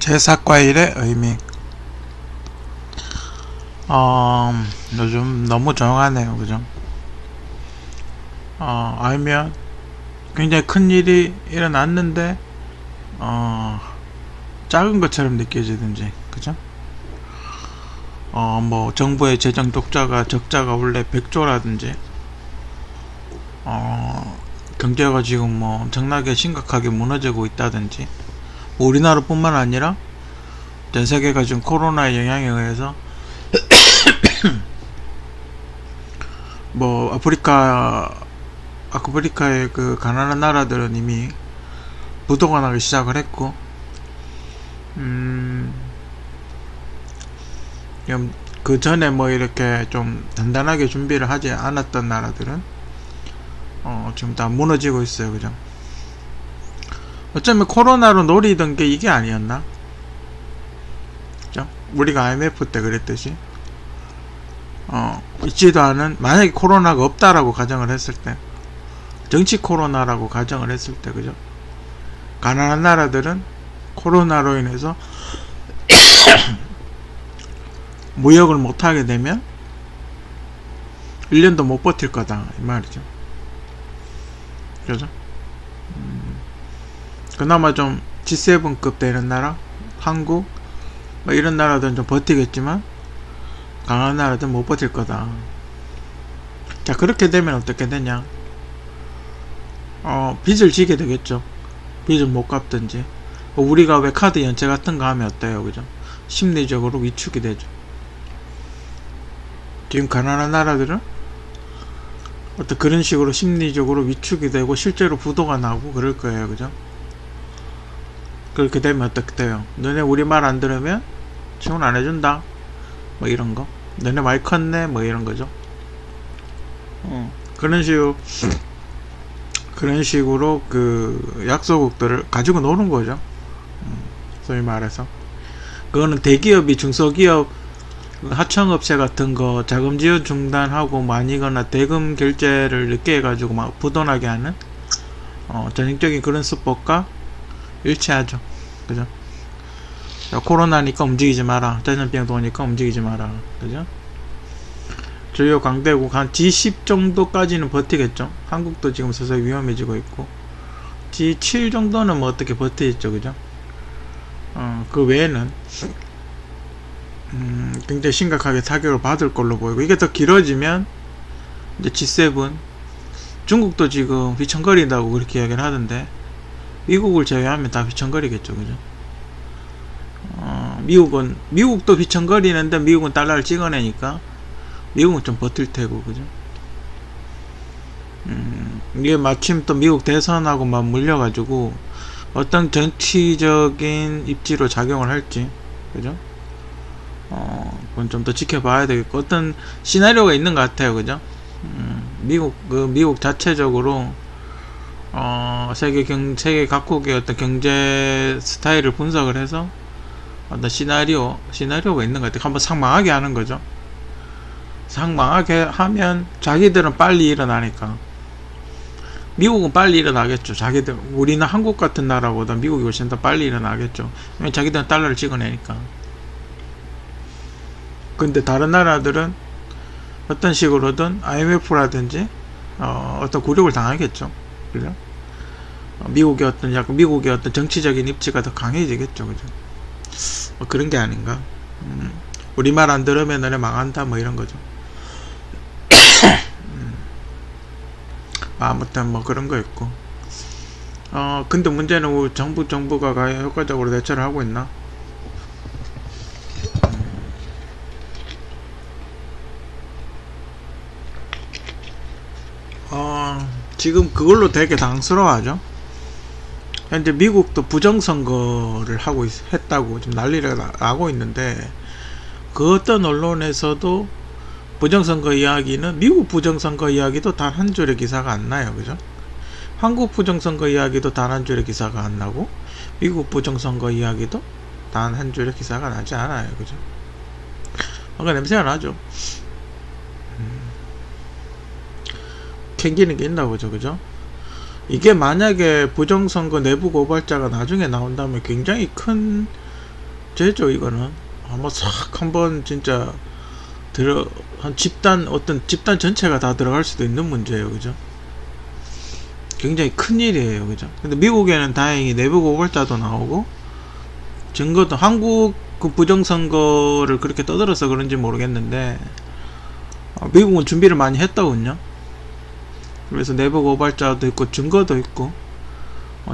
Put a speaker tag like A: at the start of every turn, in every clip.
A: 제4과일의 의미. 요즘 너무 조용하네요. 그죠? 알면 굉장히 큰 일이 일어났는데 작은 것처럼 느껴지든지, 그죠? 뭐 정부의 재정 적자가 원래 100조라든지 경제가 지금 뭐 엄청나게 심각하게 무너지고 있다든지, 뭐 우리나라뿐만 아니라 전 세계가 지금 코로나의 영향에 의해서 뭐 아프리카의 그 가난한 나라들은 이미 부도가 나기 시작을 했고, 그 전에 뭐 이렇게 좀 단단하게 준비를 하지 않았던 나라들은 지금 다 무너지고 있어요. 그죠? 어쩌면 코로나로 노리던 게 이게 아니었나? 그죠? 우리가 IMF 때 그랬듯이 있지도 않은, 만약에 코로나가 없다라고 가정을 했을 때, 정치 코로나라고 가정을 했을 때, 그죠? 가난한 나라들은 코로나로 인해서 무역을 못하게 되면 1년도 못 버틸 거다, 이 말이죠. 그죠? 그나마 좀 G7급 되는 나라, 한국, 뭐 이런 나라들은 좀 버티겠지만 강한 나라들은 못 버틸 거다. 자, 그렇게 되면 어떻게 되냐? 빚을 지게 되겠죠. 빚을 못 갚든지. 우리가 왜 카드 연체 같은 거 하면 어때요? 그죠? 심리적으로 위축이 되죠. 지금 가난한 나라들은 어떤 그런 식으로 심리적으로 위축이 되고 실제로 부도가 나고 그럴 거예요. 그죠? 그렇게 되면 어떻게 돼요? 너네 우리 말 안 들으면 지원 안 해준다, 뭐 이런 거. 너네 많이 컸네, 뭐 이런 거죠. 그런 식으로 그 약소국들을 가지고 노는 거죠. 소위 말해서. 그거는 대기업이 중소기업, 하청업체 같은 거 자금 지원 중단하고 많이거나 대금 결제를 늦게 해가지고 막 부도나게 하는 전형적인 그런 수법과 일치하죠. 그죠? 코로나니까 움직이지 마라, 전염병도 오니까 움직이지 마라. 그죠? 주요 강대국 한 G10 정도까지는 버티겠죠. 한국도 지금 서서히 위험해지고 있고, G7 정도는 뭐 어떻게 버티겠죠. 그죠? 그 외에는 굉장히 심각하게 타격을 받을 걸로 보이고, 이게 더 길어지면 이제 G7, 중국도 지금 휘청거린다고 그렇게 이야기를 하던데, 미국을 제외하면 다 휘청거리겠죠. 그죠? 미국도 휘청거리는데 미국은 달러를 찍어내니까 미국은 좀 버틸 테고. 그죠? 이게 마침 또 미국 대선하고 맞물려가지고 어떤 정치적인 입지로 작용을 할지, 그죠? 그건 좀 더 지켜봐야 되겠고, 어떤 시나리오가 있는 것 같아요. 그죠? 미국 자체적으로 세계 각국의 어떤 경제 스타일을 분석을 해서 어떤 시나리오가 있는 것 같아요. 한번 상망하게 하는 거죠. 상망하게 하면 자기들은 빨리 일어나니까. 미국은 빨리 일어나겠죠. 우리는 한국 같은 나라보다 미국이 훨씬 더 빨리 일어나겠죠. 왜냐면 자기들은 달러를 찍어내니까. 근데 다른 나라들은 어떤 식으로든 IMF라든지 어떤 굴욕을 당하겠죠. 그죠? 미국의 어떤 정치적인 입지가 더 강해지겠죠. 그죠? 그런 게 아닌가. 우리 말 안 들으면 너네 망한다, 뭐 이런 거죠. 아무튼 뭐 그런 거 있고. 근데 문제는 우리 정부가 과연 효과적으로 대처를 하고 있나? 지금 그걸로 되게 당스러워하죠. 현재 미국도 부정선거를 했다고 지금 난리가 나고 있는데, 그 어떤 언론에서도 부정선거 이야기는, 미국 부정선거 이야기도 단 한 줄의 기사가 안 나요. 그죠? 한국 부정선거 이야기도 단 한 줄의 기사가 안 나고, 미국 부정선거 이야기도 단 한 줄의 기사가 나지 않아요. 그죠? 뭔가 냄새가 나죠. 캥기는 게 있나 보죠. 그죠? 이게 만약에 부정선거 내부 고발자가 나중에 나온다면 굉장히 큰 죄죠 이거는. 한번 싹 한번 진짜 한 집단, 어떤 집단 전체가 다 들어갈 수도 있는 문제예요, 그죠? 굉장히 큰 일이에요, 그죠? 근데 미국에는 다행히 내부 고발자도 나오고 증거도, 한국 그 부정선거를 그렇게 떠들어서 그런지 모르겠는데 미국은 준비를 많이 했더군요. 그래서 내부 고발자도 있고 증거도 있고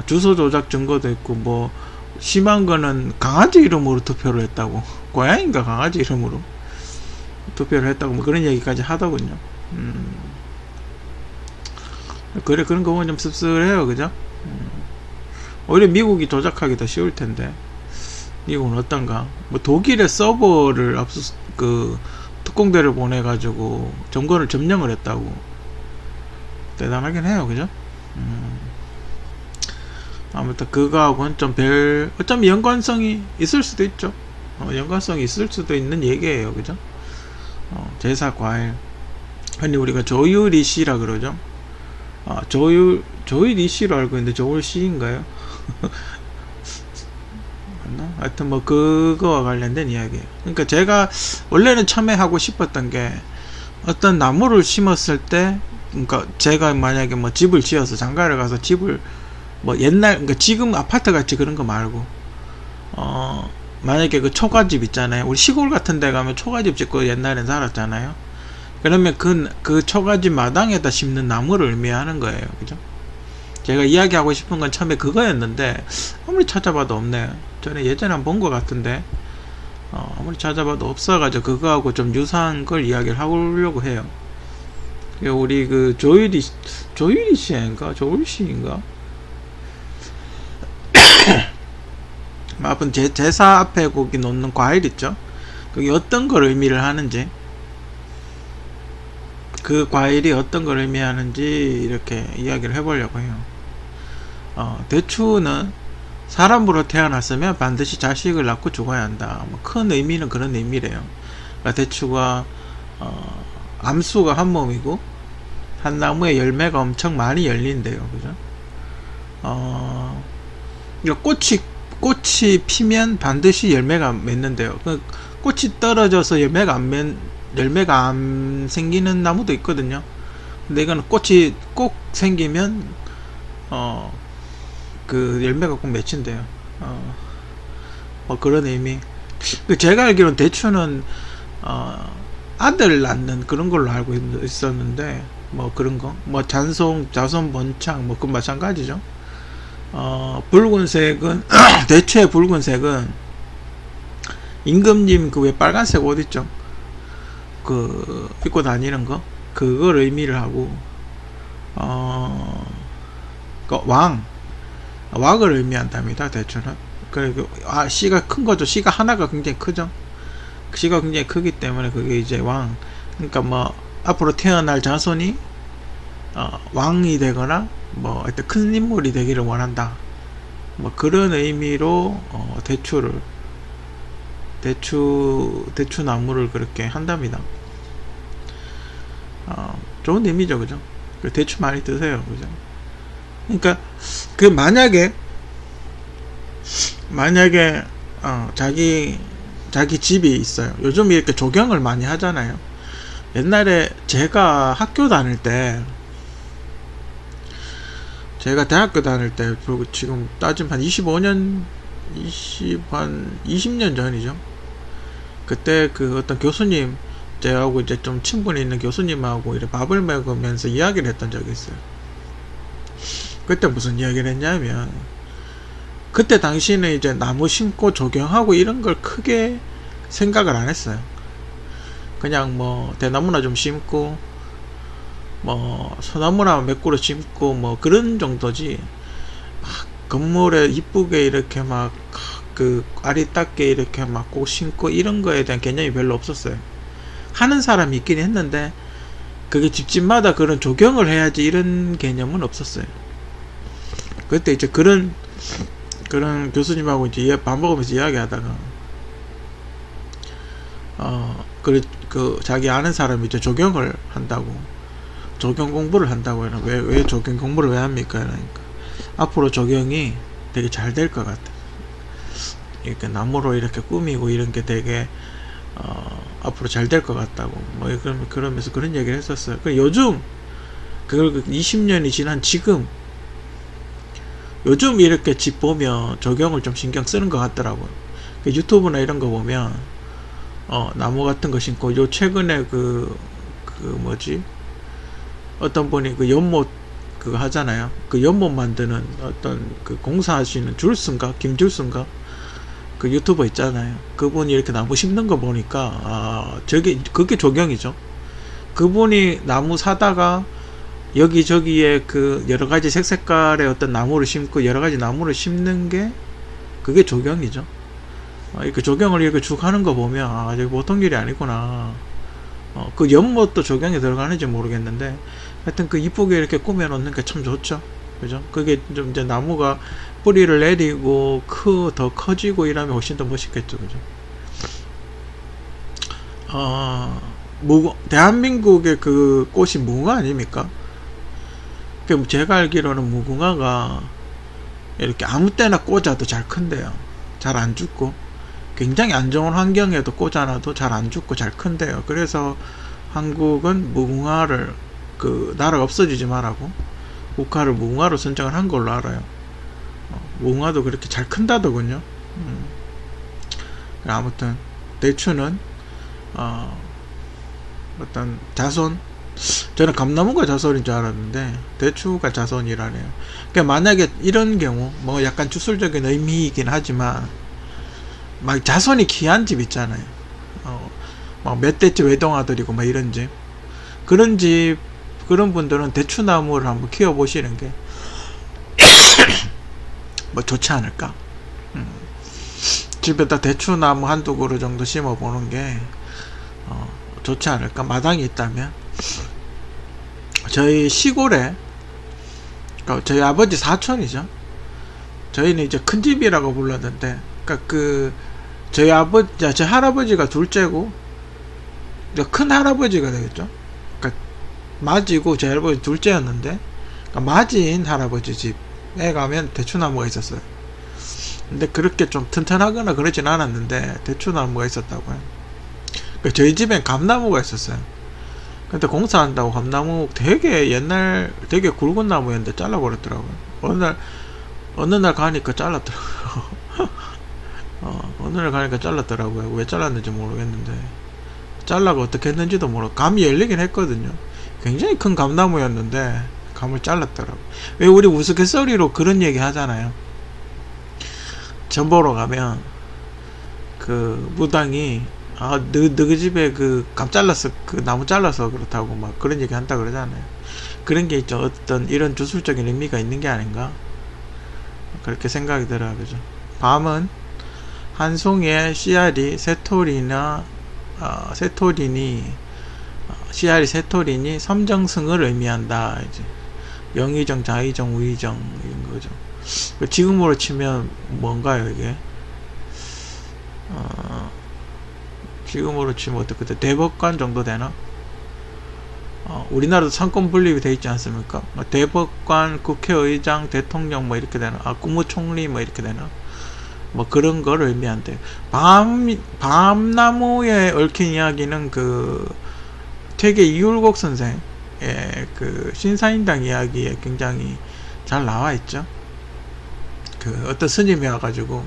A: 주소 조작 증거도 있고, 뭐 심한 거는 강아지 이름으로 투표를 했다고, 고양이인가 강아지 이름으로 투표를 했다고, 뭐 그런 얘기까지 하더군요. 그래, 그런 거 보면 좀 씁쓸해요, 그죠? 오히려 미국이 조작하기 더 쉬울 텐데 미국은 어떤가? 뭐 독일의 서버를 특공대를 보내가지고 점거를 점령을 했다고. 대단하긴 해요, 그죠? 아무튼 그거하고는 좀 어쩌면 연관성이 있을 수도 있죠. 연관성이 있을 수도 있는 얘기예요, 그죠? 제사 과일. 흔히 우리가 조율이 씨라 그러죠. 조율이 씨로 알고 있는데 조율 씨인가요? 맞나? 하여튼 뭐 그거와 관련된 이야기예요. 그러니까 제가 원래는 처음에 하고 싶었던 게, 어떤 나무를 심었을 때, 그러니까 제가 만약에 뭐 집을 지어서 장가를 가서 집을 뭐 옛날, 그러니까 지금 아파트 같이 그런 거 말고 만약에 그 초가집 있잖아요. 우리 시골 같은 데 가면 초가집 짓고 옛날엔 살았잖아요. 그러면 그 초가집 마당에다 심는 나무를 의미하는 거예요, 그죠? 제가 이야기하고 싶은 건 처음에 그거였는데 아무리 찾아봐도 없네요. 저는 예전에 본 것 같은데 아무리 찾아봐도 없어가지고 그거하고 좀 유사한 걸 이야기를 하려고 해요. 우리 그 조율이 씨인가? 조율 씨인가? 아무튼 제사 앞에 거기 놓는 과일 있죠? 그게 어떤 걸 의미를 하는지, 그 과일이 어떤 걸 의미하는지 이렇게 이야기를 해보려고 해요. 대추는 사람으로 태어났으면 반드시 자식을 낳고 죽어야 한다. 뭐 큰 의미는 그런 의미래요. 그러니까 대추가 암수가 한 몸이고 한 나무에 열매가 엄청 많이 열린대요, 그죠? 꽃이 피면 반드시 열매가 맺는데요. 꽃이 떨어져서 열매가 안 생기는 나무도 있거든요. 근데 이거는 꽃이 꼭 생기면 그 열매가 꼭 맺힌대요. 뭐 그런 의미. 제가 알기로는 대추는 아들 낳는 그런 걸로 알고 있었는데, 뭐 그런 거, 뭐 자손 번창, 뭐 그 마찬가지죠. 붉은색은 대추의 붉은색은 임금님 그 왜 빨간색 옷 있죠? 그 입고 다니는 거, 그걸 의미를 하고, 그 왕을 의미한답니다, 대추는. 그리고 씨가 큰 거죠. 씨가 하나가 굉장히 크죠. 씨가 굉장히 크기 때문에 그게 이제 왕. 그러니까 뭐 앞으로 태어날 자손이 왕이 되거나 뭐 하여튼 큰 인물이 되기를 원한다. 뭐 그런 의미로 대추 나무를 그렇게 한답니다. 좋은 의미죠, 그죠? 대추 많이 드세요, 그죠? 그러니까 그 만약에 자기 집이 있어요. 요즘 이렇게 조경을 많이 하잖아요. 옛날에 제가 학교 다닐 때, 제가 대학교 다닐 때, 그리고 지금 따지면 한 20년 전이죠. 그때 그 어떤 교수님, 저하고 이제 좀 친분이 있는 교수님하고 이렇게 밥을 먹으면서 이야기를 했던 적이 있어요. 그때 무슨 이야기를 했냐면, 그때 당시는 이제 나무 심고 조경하고 이런 걸 크게 생각을 안 했어요. 그냥 뭐 대나무나 좀 심고 뭐 소나무나 몇 그루 심고 뭐 그런 정도지, 막 건물에 이쁘게 이렇게 막 그 아리따게 이렇게 막 꽃 심고 이런 거에 대한 개념이 별로 없었어요. 하는 사람이 있긴 했는데 그게 집집마다 그런 조경을 해야지 이런 개념은 없었어요. 그때 이제 그런 교수님하고 이제 밥 먹으면서 이야기하다가 그 자기 아는 사람이 이제 조경을 한다고, 조경 공부를 한다고 해요. 왜 조경 공부를 왜 합니까? 그러니까 앞으로 조경이 되게 잘 될 것 같아. 이렇게 나무로 이렇게 꾸미고 이런 게 되게 앞으로 잘 될 것 같다고 뭐 그러면서 그런 얘기를 했었어요. 요즘 그걸 20년이 지난 지금 요즘 이렇게 집 보면 조경을 좀 신경 쓰는 것 같더라고요. 유튜브나 이런 거 보면 나무 같은 거 심고 요 최근에 그 뭐지 어떤 분이 그 연못 그거 하잖아요. 그 연못 만드는 어떤 그 공사하시는 줄순가 김줄순가 그 유튜버 있잖아요. 그분이 이렇게 나무 심는 거 보니까 그게 조경이죠. 그분이 나무 사다가 여기저기에 그 여러가지 색색깔의 어떤 나무를 심고 여러가지 나무를 심는 게 그게 조경이죠. 이렇게 조경을 이렇게 쭉 하는 거 보면 이게 보통 일이 아니구나. 그 연못도 조경에 들어가는지 모르겠는데 하여튼 그 이쁘게 이렇게 꾸며 놓는 게 참 좋죠. 그죠? 그게 좀 이제 나무가 뿌리를 내리고 더 커지고 이러면 훨씬 더 멋있겠죠. 그죠? 대한민국의 그 꽃이 무궁화 아닙니까? 제가 알기로는 무궁화가 이렇게 아무 때나 꽂아도 잘 큰대요. 잘 안 죽고 굉장히 안 좋은 환경에도 꽂아놔도 잘 안 죽고 잘 큰대요. 그래서 한국은 무궁화를 나라가 없어지지 말라고 국화를 무궁화로 선정을 한 걸로 알아요. 무궁화도 그렇게 잘 큰다더군요. 아무튼 대추는 어떤 자손, 저는 감나무가 자손인 줄 알았는데 대추가 자손이라네요. 그러니까 만약에 이런 경우 뭐 약간 주술적인 의미이긴 하지만 막 자손이 귀한 집 있잖아요. 막 몇 대째 외동아들이고 막 이런 집, 그런 분들은 대추나무를 한번 키워보시는 게 뭐 좋지 않을까. 집에다 대추나무 한두 그루 정도 심어보는 게 좋지 않을까. 마당이 있다면. 저희 시골에 그러니까 저희 아버지 사촌이죠. 저희는 이제 큰 집이라고 불렀는데, 그러니까 저희 할아버지가 둘째고 큰 할아버지가 되겠죠. 그러니까 맞이고 저희 할아버지 둘째였는데, 그러니까 맞이인 할아버지 집에 가면 대추나무가 있었어요. 근데 그렇게 좀 튼튼하거나 그러진 않았는데 대추나무가 있었다고요. 그러니까 저희 집엔 감나무가 있었어요. 근데 공사한다고 감나무 되게 되게 굵은 나무였는데 잘라버렸더라고요. 어느 날 가니까 잘랐더라고요. 어느 날 가니까 잘랐더라고요. 왜 잘랐는지 모르겠는데, 잘라가 어떻게 했는지도 모르고 감이 열리긴 했거든요. 굉장히 큰 감나무였는데 감을 잘랐더라고요. 왜 우리 우스갯소리로 그런 얘기 하잖아요. 전 보러 가면 무당이 너 집에 감 잘라서 나무 잘라서 그렇다고 막 그런 얘기 한다 그러잖아요. 그런 게 있죠. 어떤 이런 주술적인 의미가 있는 게 아닌가, 그렇게 생각이 들어요. 그죠? 밤은 한 송이의 씨알이 씨알이 새토리니 섬정승을 의미한다. 이제 영의정, 자의정, 우의정 이런 거죠. 지금으로 치면 뭔가요 이게? 지금으로 치면 어떻게 돼? 대법관 정도 되나? 우리나라도 상권 분립이 돼 있지 않습니까? 대법관, 국회의장, 대통령 뭐 이렇게 되나? 국무총리 뭐 이렇게 되나? 뭐 그런 걸 의미한대요. 밤나무에 얽힌 이야기는 퇴계 이율곡 선생의 신사임당 이야기에 굉장히 잘 나와 있죠. 어떤 스님이 와가지고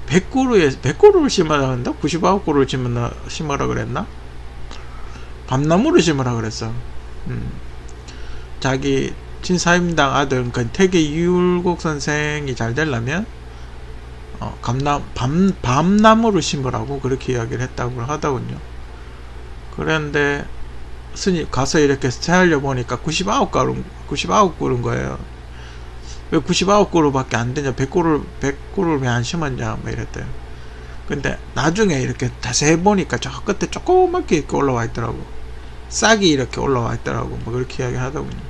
A: 100그루를 심어라 한다? 99그루를 심어라 그랬나? 밤나무를 심으라 그랬어. 자기 신사임당 아들, 퇴계 이율곡 선생이 잘 되려면 밤나무를 심으라고 그렇게 이야기를 했다고 하더군요. 그런데 스님 가서 이렇게 세알려 보니까 99그루인 거예요. 왜 99그루밖에 안 되냐? 100그루를 왜 안 심었냐? 뭐 이랬대요. 근데 나중에 이렇게 자세히 보니까 저 끝에 조그맣게 이렇게 올라와 있더라고. 싹이 이렇게 올라와 있더라고. 뭐 그렇게 이야기 하더군요.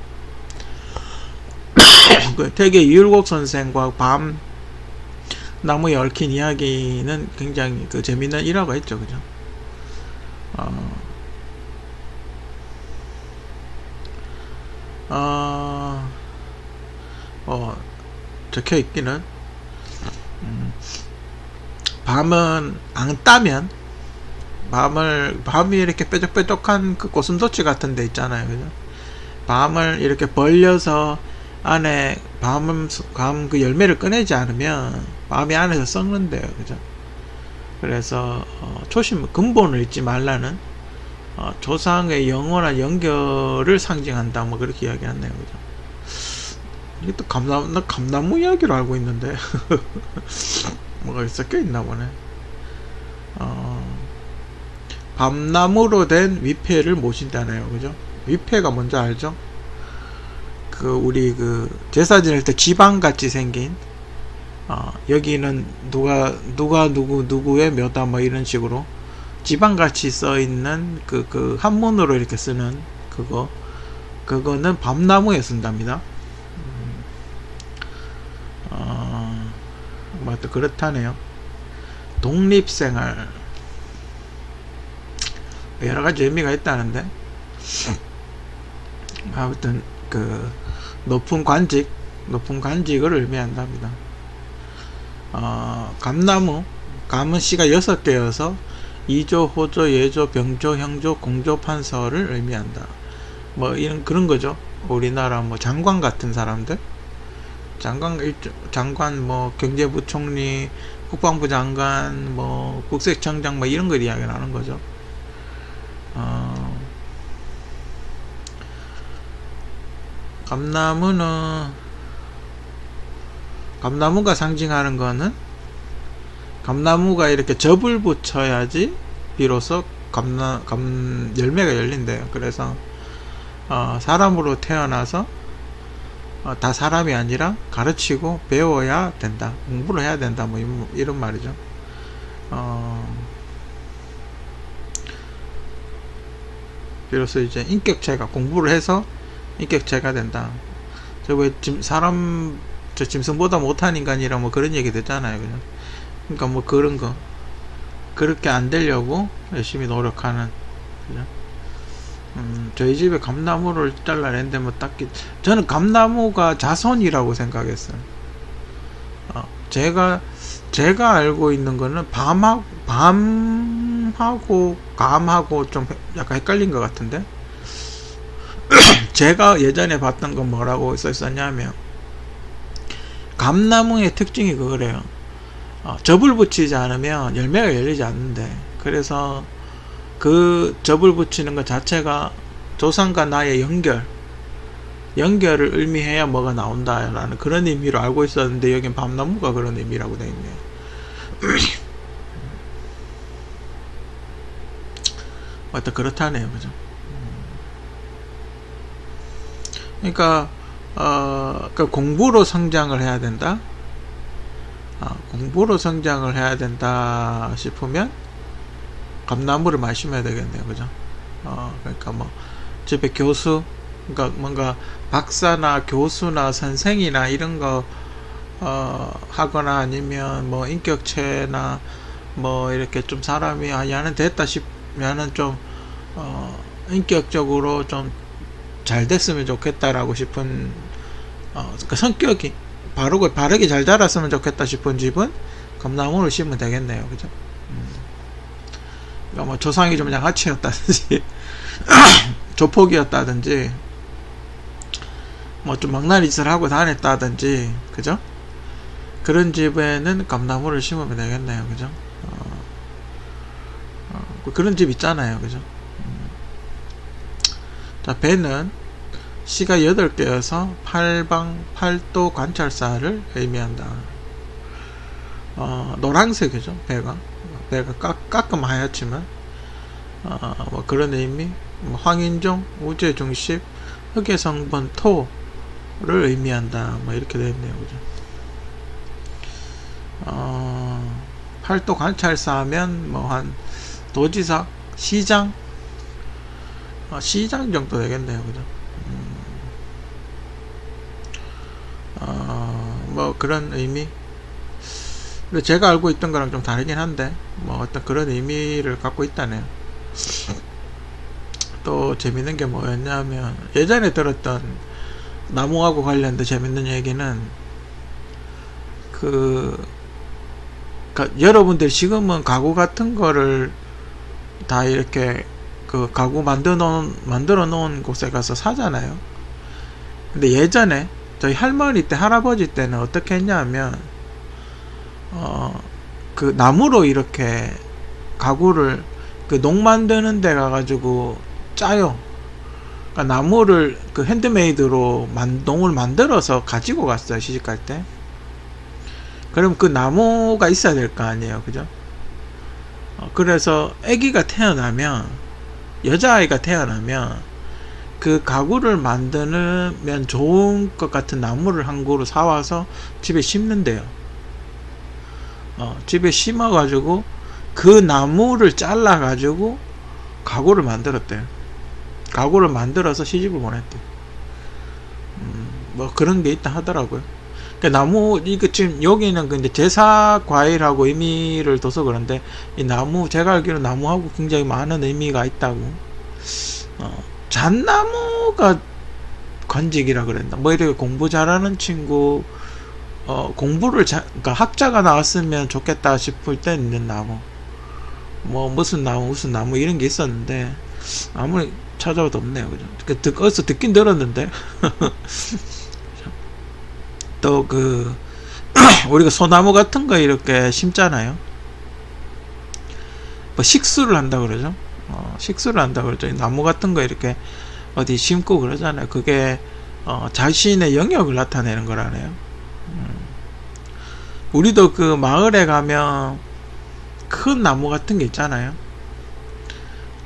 A: 퇴계 이율곡 선생과 밤나무에 얽힌 이야기는 굉장히 재미있는 일화가 있죠. 그죠? 적혀 있기는 밤은 안 따면 밤이 이렇게 뾰족뾰족한 그 고슴도치 같은 데 있잖아요. 그죠? 밤을 이렇게 벌려서 안에 밤 그 열매를 꺼내지 않으면 밤이 안에서 썩는데요. 그죠? 그래서 초심 근본을 잊지 말라는 조상의 영원한 연결을 상징한다, 뭐 그렇게 이야기했네요. 그죠? 이게 또 감나무 이야기로 알고 있는데 뭐가 섞여 있나 보네. 밤나무로 된 위패를 모신다네요. 그죠? 위패가 뭔지 알죠? 그 우리 그 제사 지낼 때 지방같이 생긴 여기는 누구의 묘다 뭐 이런 식으로 지방같이 써있는 그 한문으로 이렇게 쓰는 그거는 밤나무에 쓴답니다. 뭐 또 그렇다네요. 독립생활 여러가지 의미가 있다는데, 아무튼 그 높은 관직을 의미한답니다. 감나무, 감은 씨가 6개여서 이조, 호조, 예조, 병조, 형조, 공조, 판서를 의미한다. 뭐 이런 그런 거죠. 우리나라 뭐 장관 같은 사람들, 장관 뭐 경제부총리, 국방부 장관, 뭐 국세청장 뭐 이런 걸 이야기하는 거죠. 감나무가 상징하는 거는, 감나무가 이렇게 접을 붙여야지 비로소 열매가 열린대요. 그래서 사람으로 태어나서 다 사람이 아니라 가르치고 배워야 된다, 공부를 해야 된다, 뭐 이런 말이죠. 비로소 이제 인격체가, 공부를 해서 인격체가 된다. 저 왜 짐승보다 못한 인간이라 뭐 그런 얘기 듣잖아요. 그죠? 그러니까 뭐 그런 거, 그렇게 안 되려고 열심히 노력하는. 그죠? 저희 집에 감나무를 잘라냈는데 뭐 딱히, 저는 감나무가 자손이라고 생각했어요. 제가 알고 있는 거는 밤하고 감하고 좀 약간 헷갈린 것 같은데, 제가 예전에 봤던 건 뭐라고 써있었냐면, 감나무의 특징이 그거래요. 접을 붙이지 않으면 열매가 열리지 않는데, 그래서 그 접을 붙이는 것 자체가 조상과 나의 연결을 의미해야 뭐가 나온다라는 그런 의미로 알고 있었는데, 여긴 밤나무가 그런 의미라고 되어 있네요. 어떤 그렇다네요. 그죠? 그러니까 공부로 성장을 해야 된다. 공부로 성장을 해야 된다 싶으면 감나무를 마시면 되겠네요. 그죠? 그러니까 뭐 집에 교수, 그러니까 뭔가 박사나 교수나 선생이나 이런 거 하거나, 아니면 뭐 인격체나 뭐 이렇게 좀 사람이 얘는 됐다 싶으면은 좀 인격적으로 좀 잘 됐으면 좋겠다라고 싶은 그 성격이 바르게 잘 자랐으면 좋겠다 싶은 집은 감나무를 심으면 되겠네요. 그죠? 그러니까 뭐 조상이 좀 양아치였다든지 조폭이었다든지 뭐 좀 망나니 짓을 하고 다녔다든지, 그죠? 그런 집에는 감나무를 심으면 되겠네요. 그죠? 그런 집 있잖아요. 그죠? 자, 배는 시가 8개여서 팔도 관찰사를 의미한다. 노란색이죠. 배가 가끔 하얗지만 뭐 그런 의미, 뭐 황인종, 우주의 중심, 흑의 성분, 토를 의미한다. 뭐 이렇게 되어 있네요. 그죠? 팔도 관찰사 하면 뭐 한 도지사, 시장 정도 되겠네요. 그죠? 뭐 그런 의미. 근데 제가 알고 있던 거랑 좀 다르긴 한데, 뭐 어떤 그런 의미를 갖고 있다네요. 또 재밌는 게 뭐였냐면, 예전에 들었던 나무하고 관련된 재밌는 얘기는, 그 여러분들 지금은 가구 같은 거를 다 이렇게 그 가구 만들어 놓은 곳에 가서 사잖아요. 근데 예전에 저희 할머니 때, 할아버지 때는 어떻게 했냐면 그 나무로 이렇게 가구를 그 농 만드는 데 가가지고 짜요. 그러니까 나무를 그 핸드메이드로 농을 만들어서 가지고 갔어요, 시집갈 때. 그럼 그 나무가 있어야 될 거 아니에요, 그죠? 그래서 아기가 태어나면, 여자아이가 태어나면 그 가구를 만드면 좋은 것 같은 나무를 한 그루 사와서 집에 심는데요. 집에 심어가지고 그 나무를 잘라가지고 가구를 만들었대요. 가구를 만들어서 시집을 보냈대요. 뭐 그런 게 있다 하더라고요. 나무, 이거 지금 여기는 근데 제사 과일하고 의미를 둬서 그런데, 이 나무, 제가 알기로 나무하고 굉장히 많은 의미가 있다고. 잣나무가 관직이라 그랬나? 뭐 이렇게 공부 잘하는 친구, 공부를 그러니까 학자가 나왔으면 좋겠다 싶을 때 있는 나무. 뭐 무슨 나무 이런 게 있었는데, 아무리 찾아봐도 없네요, 그죠? 어디서 듣긴 들었는데. 또 우리가 소나무 같은 거 이렇게 심잖아요. 뭐 식수를 한다 그러죠. 식수를 한다 그러죠. 나무 같은 거 이렇게 어디 심고 그러잖아요. 그게 자신의 영역을 나타내는 거라네요. 우리도 그 마을에 가면 큰 나무 같은 게 있잖아요.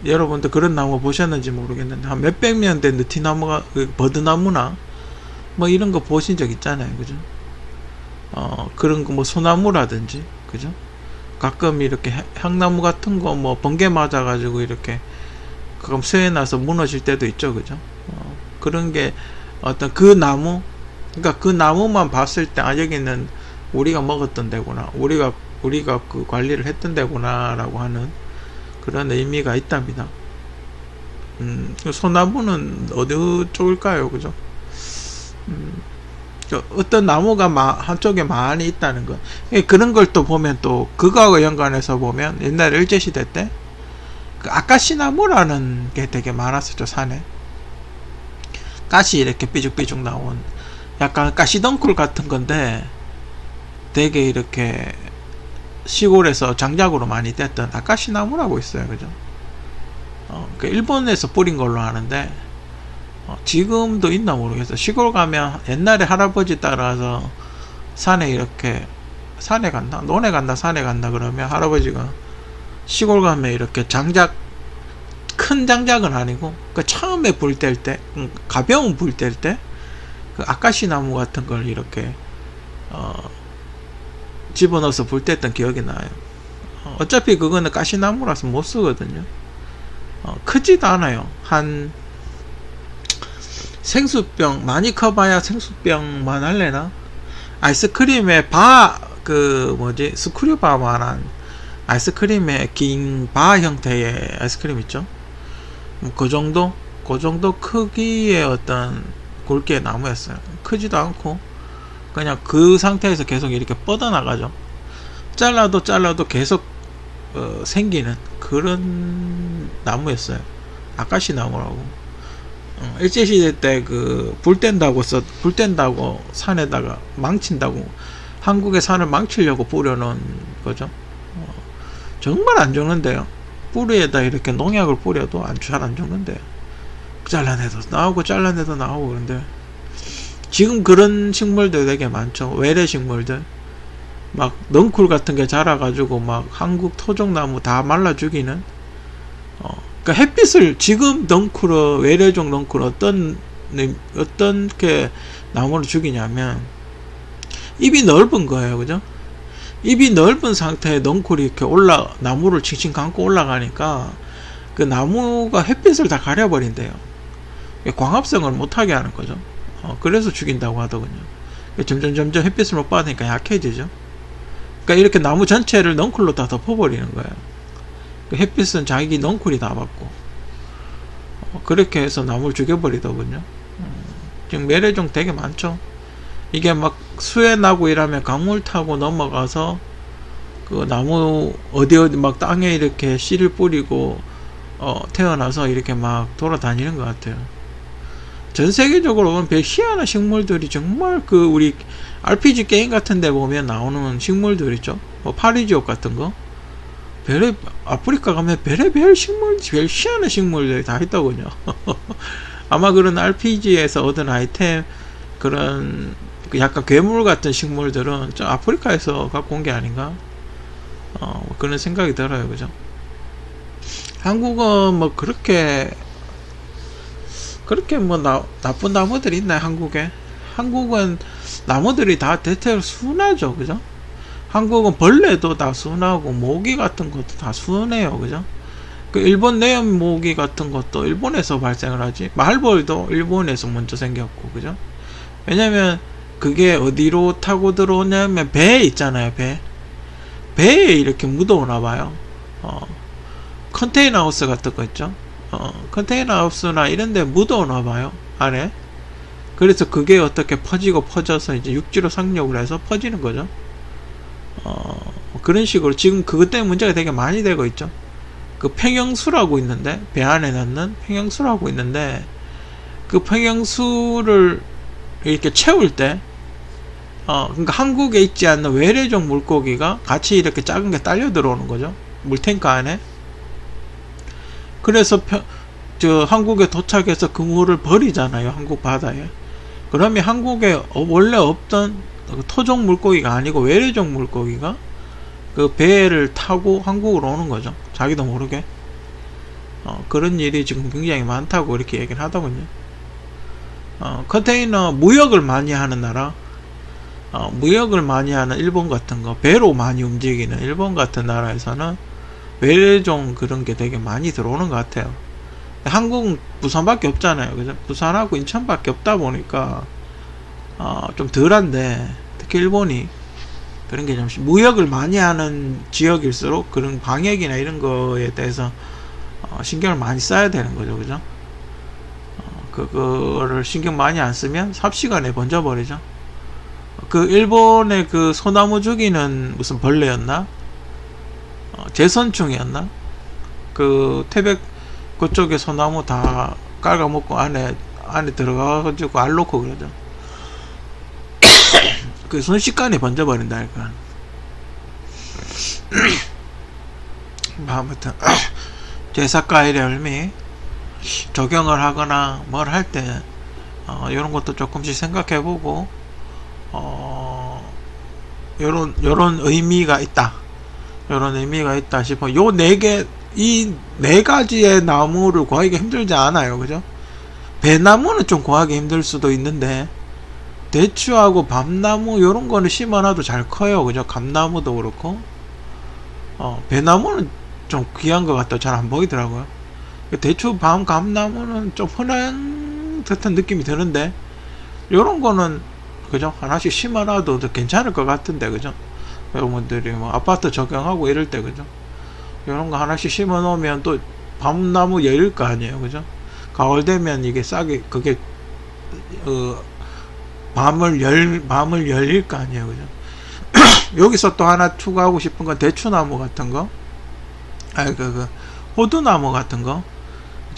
A: 여러분도 그런 나무 보셨는지 모르겠는데, 한 몇백 년 된 느티나무가, 버드나무나 뭐 이런 거 보신 적 있잖아요, 그죠? 그런 거 뭐 소나무라든지, 그죠? 가끔 이렇게 향나무 같은 거 뭐 번개 맞아가지고 이렇게 가끔 쇠나서 무너질 때도 있죠, 그죠? 그런 게 어떤 그 나무, 그러니까 그 나무만 봤을 때, 여기는 우리가 먹었던 데구나, 우리가 그 관리를 했던 데구나라고 하는 그런 의미가 있답니다. 소나무는 어디 쪽일까요, 그죠? 어떤 나무가 한쪽에 많이 있다는 거. 그런 걸 또 보면, 또 그거하고 연관해서 보면, 옛날에 일제시대 때 그 아까시나무라는 게 되게 많았었죠, 산에. 가시 이렇게 삐죽삐죽 나온 약간 가시덩굴 같은 건데, 되게 이렇게 시골에서 장작으로 많이 뗐던 아까시나무라고 있어요, 그죠? 그 일본에서 뿌린 걸로 아는데, 지금도 있나 모르겠어. 시골 가면 옛날에 할아버지 따라서 산에 이렇게, 산에 간다, 논에 간다, 산에 간다 그러면 할아버지가 시골 가면 이렇게 장작, 큰 장작은 아니고 그 처음에 불 뗄 때, 가벼운 불 뗄 때 그 아까시나무 같은 걸 이렇게 집어넣어서 불 뗐던 기억이 나요. 어차피 그거는 가시나무라서 못 쓰거든요. 크지도 않아요. 한 생수병, 많이 커봐야 생수병만 할래나? 아이스크림에 스크류바만한 아이스크림의 긴 바 형태의 아이스크림 있죠? 그 정도 크기의 어떤 굵기의 나무였어요. 크지도 않고, 그냥 그 상태에서 계속 이렇게 뻗어나가죠. 잘라도 계속 생기는 그런 나무였어요. 아까시 나무라고. 일제시대 때 불 뗀다고 산에다가 망친다고 한국의 산을 망치려고 뿌려놓은 거죠. 정말 안 죽는데요. 뿌리에다 이렇게 농약을 뿌려도 잘 안 죽는데요. 잘라내도 나오고 그런데 지금 그런 식물들 되게 많죠. 외래 식물들, 막 넝쿨 같은 게 자라가지고 막 한국 토종나무 다 말라 죽이는. 그러니까 햇빛을, 지금 외래종 넝쿨 어떻게 나무를 죽이냐면, 입이 넓은 거예요, 그죠? 입이 넓은 상태에 넝쿨이 이렇게 나무를 칭칭 감고 올라가니까 그 나무가 햇빛을 다 가려버린대요. 광합성을 못하게 하는 거죠. 그래서 죽인다고 하더군요. 점점 햇빛을 못 받으니까 약해지죠. 그러니까 이렇게 나무 전체를 넝쿨로 다 덮어버리는 거예요. 햇빛은 자기 넝쿨이 다 받고, 그렇게 해서 나무를 죽여버리더군요. 지금 매래종 되게 많죠. 이게 막 수해 나고 이러면 강물 타고 넘어가서 그 나무 어디 막 땅에 이렇게 씨를 뿌리고 태어나서 이렇게 막 돌아다니는 것 같아요. 전 세계적으로 보면 별 희한한 식물들이 정말 그 우리 RPG 게임 같은 데 보면 나오는 식물들 있죠. 뭐 파리지옥 같은 거. 아프리카 가면 별의별 식물, 별 희한한 식물들이 다 있더군요. 아마 그런 RPG에서 얻은 아이템, 그런 약간 괴물 같은 식물들은 저 아프리카에서 갖고 온 게 아닌가? 그런 생각이 들어요. 그죠? 한국은 뭐 그렇게 뭐 나쁜 나무들이 있나요? 한국은 나무들이 다 대체로 순하죠. 그죠? 한국은 벌레도 다 순하고 모기 같은 것도 다 순해요. 그죠? 그 일본 내염 모기 같은 것도 일본에서 발생을 하지. 말벌도 일본에서 먼저 생겼고. 그죠? 왜냐면 그게 어디로 타고 들어오냐면 배 있잖아요. 배에 이렇게 묻어오나 봐요. 컨테이너 하우스 같은 거 있죠. 컨테이너 하우스나 이런 데 묻어오나 봐요. 안에. 그래서 그게 어떻게 퍼져서 이제 육지로 상륙을 해서 퍼지는 거죠. 그런 식으로 지금 그것 때문에 문제가 되게 많이 되고 있죠. 그 평형수라고 있는데, 배 안에 넣는 평형수라고 있는데, 그 평형수를 이렇게 채울 때, 그러니까 한국에 있지 않는 외래종 물고기가 같이 이렇게 작은 게 딸려 들어오는 거죠. 물탱크 안에. 그래서 한국에 도착해서 그 물을 버리잖아요. 한국 바다에. 그러면 한국에 원래 없던 토종 물고기가 아니고 외래종 물고기가 그 배를 타고 한국으로 오는 거죠. 자기도 모르게. 그런 일이 지금 굉장히 많다고 이렇게 얘기를 하더군요. 컨테이너 무역을 많이 하는 나라, 무역을 많이 하는 일본 같은 거, 배로 많이 움직이는 일본 같은 나라에서는 외래종 그런 게 되게 많이 들어오는 것 같아요. 한국은 부산밖에 없잖아요. 그죠? 부산하고 인천밖에 없다 보니까 좀 덜한데, 특히 일본이 그런 게 좀 무역을 많이 하는 지역일수록 그런 방역이나 이런 거에 대해서 신경을 많이 써야 되는 거죠. 그죠? 그거를 신경 많이 안 쓰면 삽시간에 번져버리죠. 그 일본의 그 소나무 죽이는 무슨 벌레였나? 제선충이었나? 그 태백 그쪽에 소나무 다 깔아먹고 안에 들어가가지고 알 놓고 그러죠. 그 순식간에 번져버린다니까. 아무튼 제사과일의 열매 적용을 하거나 뭘 할 때 이런 것도 조금씩 생각해보고 요런 의미가 있다. 요런 의미가 있다 싶어. 이 네 가지의 나무를 구하기가 힘들지 않아요. 그죠? 배나무는 좀 구하기 힘들 수도 있는데, 대추하고 밤나무 요런 거는 심어놔도 잘 커요. 그죠? 감나무도 그렇고. 배나무는 좀 귀한 것 같다. 잘 안 보이더라고요. 대추, 밤, 감나무는 좀 흔한 듯한 느낌이 드는데, 요런 거는 그죠? 하나씩 심어놔도 괜찮을 것 같은데, 그죠? 여러분들이 뭐 아파트 적용하고 이럴 때, 그죠? 요런 거 하나씩 심어 놓으면 또 밤나무 열릴 거 아니에요. 그죠? 가을 되면 이게 싹이, 그게, 밤을 열릴 거 아니에요. 그죠? 여기서 또 하나 추가하고 싶은 건 대추나무 같은 거. 호두나무 같은 거.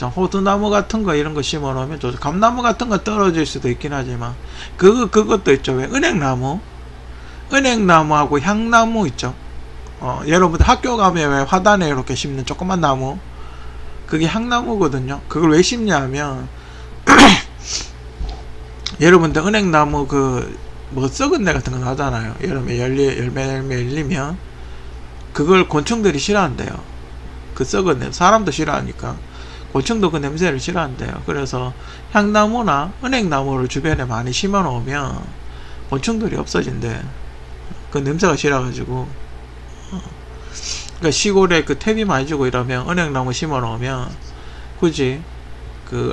A: 호두나무 같은 거 이런 거 심어 놓으면 좋죠. 감나무 같은 거 떨어질 수도 있긴 하지만, 그것도 있죠. 왜? 은행나무하고 향나무 있죠. 여러분들 학교 가면 왜 화단에 이렇게 심는 조그만 나무, 그게 향나무거든요. 그걸 왜 심냐면 여러분들 은행나무 뭐 썩은 내 같은 거 나잖아요. 여름에 열매 열리면 그걸 곤충들이 싫어한대요. 그 썩은 냄새. 사람도 싫어하니까 곤충도 그 냄새를 싫어한대요. 그래서 향나무나 은행나무를 주변에 많이 심어 놓으면 곤충들이 없어진대. 그 냄새가 싫어가지고. 그러니까 시골에 그 퇴비 많이 주고 이러면 은행나무 심어 놓으면 굳이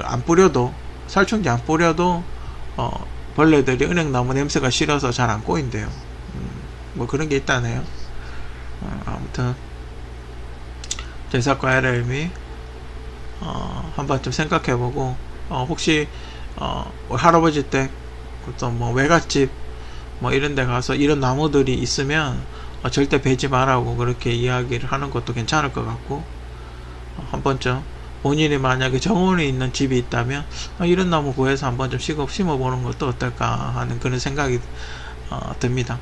A: 안 뿌려도, 살충제 안 뿌려도 벌레들이 은행나무 냄새가 싫어서 잘 안 꼬인대요. 뭐 그런 게 있다네요. 아무튼 제사과일의 의미 한번 좀 생각해보고, 혹시 할아버지 댁 또 뭐 외갓집 뭐 이런 데 가서 이런 나무들이 있으면 절대 베지 말라고 그렇게 이야기를 하는 것도 괜찮을 것 같고, 한 번쯤 본인이 만약에 정원에 있는 집이 있다면 이런 나무 구해서 한 번쯤 심어보는 것도 어떨까 하는 그런 생각이 듭니다.